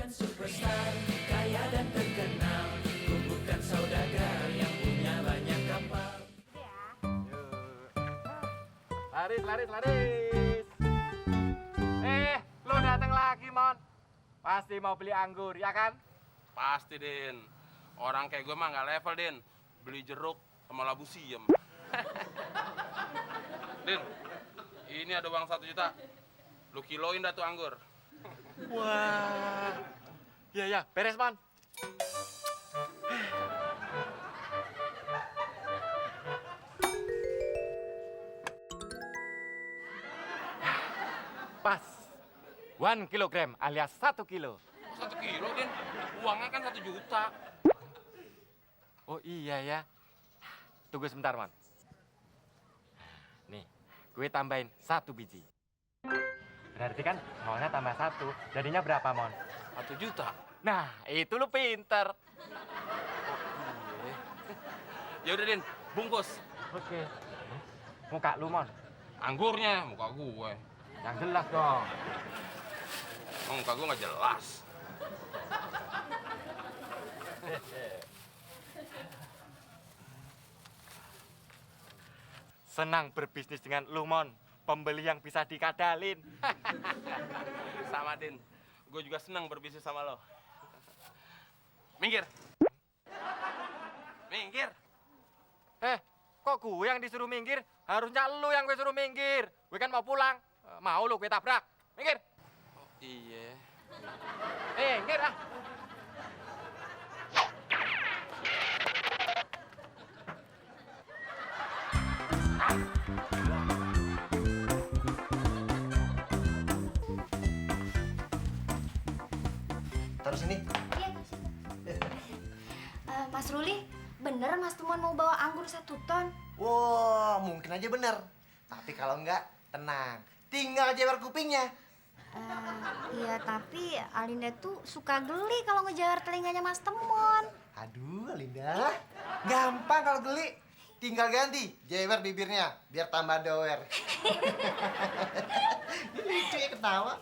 bukan superstar, kaya dan terkenal. Ku bukan saudagar yang punya banyak kapal. Laris, laris, laris. Lo datang lagi, Mon. Pasti mau beli anggur, ya kan? Pasti, Din. Orang kayak gue mah nggak level, Din. Beli jeruk sama labu siem. Din, ini ada uang 1 juta. Lu kiloin dah tuh anggur. Wah. Ya, beres, Mon. Pas. 1 kilogram alias 1 kilo. 1 kilo, Din. Uangnya kan 1 juta. Oh iya ya. Tunggu sebentar, Mon. Nih, gue tambahin 1 biji. Berarti kan maunya tambah 1. Jadinya berapa, Mon? 1 juta. Nah, itu lu pinter. Ya udah, Din. Bungkus. Oke. Muka lu, Mon. Anggurnya muka gue. Yang jelas dong. Emang muka gue nggak jelas. Senang berbisnis dengan lu, Mon. Pembeli yang bisa dikadalin. Sama, Din. Gue juga senang berbisnis sama lo. Minggir. Minggir. Kok gue yang disuruh minggir? Harusnya lu yang gue suruh minggir. Gue kan mau pulang. Mau lu gue tabrak. Minggir. Oh, iya. Minggir ah. Taruh sini. Iya, Mas Ruli, bener Mas Temuan mau bawa anggur 1 ton? Wow, mungkin aja bener. Tapi kalau enggak, tenang. Tinggal jewer kupingnya. Iya, tapi Alinda tuh suka geli kalau ngejar telinganya Mas Temon. Aduh, Alinda. Gampang kalau geli. Tinggal ganti jewer bibirnya, biar tambah doer. Ini lucu ya ketawa.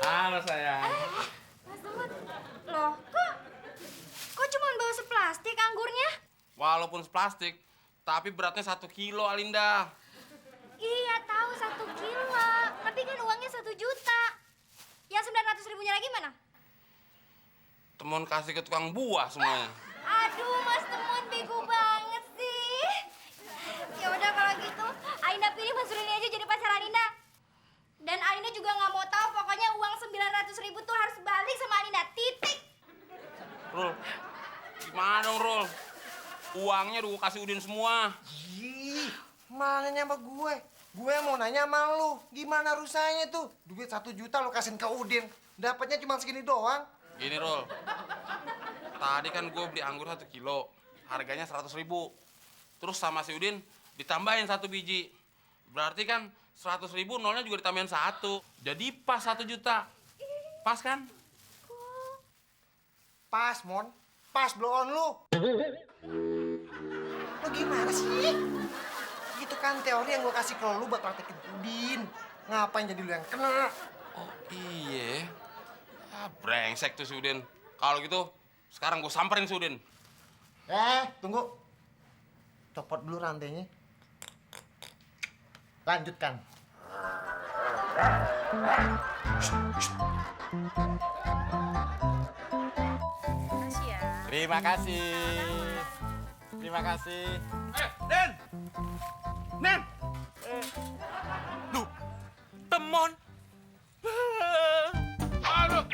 Halo, sayang. Mas Temon, loh kok cuma bawa seplastik anggurnya? Walaupun plastik, tapi beratnya 1 kilo, Alinda. Iya, tahu 1 kilo. Tapi kan uangnya 1 juta. Yang 900.000-nya lagi mana? Temen kasih ke tukang buah semuanya. Aduh, Mas Temon bego banget sih. Ya udah kalau gitu, Alinda pilih Mas Ruli aja jadi pacar Alinda. Dan Alinda juga nggak mau tahu, pokoknya uang 900.000 tuh harus balik sama Alinda. Titik. Rul, gimana dong, Rul? Uangnya udah gue kasih Udin semua. Ih, mana sama gue? Gue mau nanya sama lu, gimana rusanya tuh? Duit 1 juta lu kasihin ke Udin, dapatnya cuma segini doang. Gini, Rul. Tadi kan gue beli anggur 1 kilo, harganya 100.000. Terus sama si Udin ditambahin 1 biji. Berarti kan 100.000 nolnya juga ditambahin 1. Jadi pas 1 juta. Pas kan? Pas, Mon. Pas blow on lu. Lu gimana sih? Itu kan teori yang gue kasih ke lu buat praktekin Udin. Ngapain jadi lu yang kena? Oh iya. Brengsek tuh si Udin. Kalau gitu, sekarang gue samperin si Udin. Tunggu. Copot dulu rantainya. Lanjutkan. Terima kasih. Terima kasih. Den! Den! Lu, Temon. Aduh!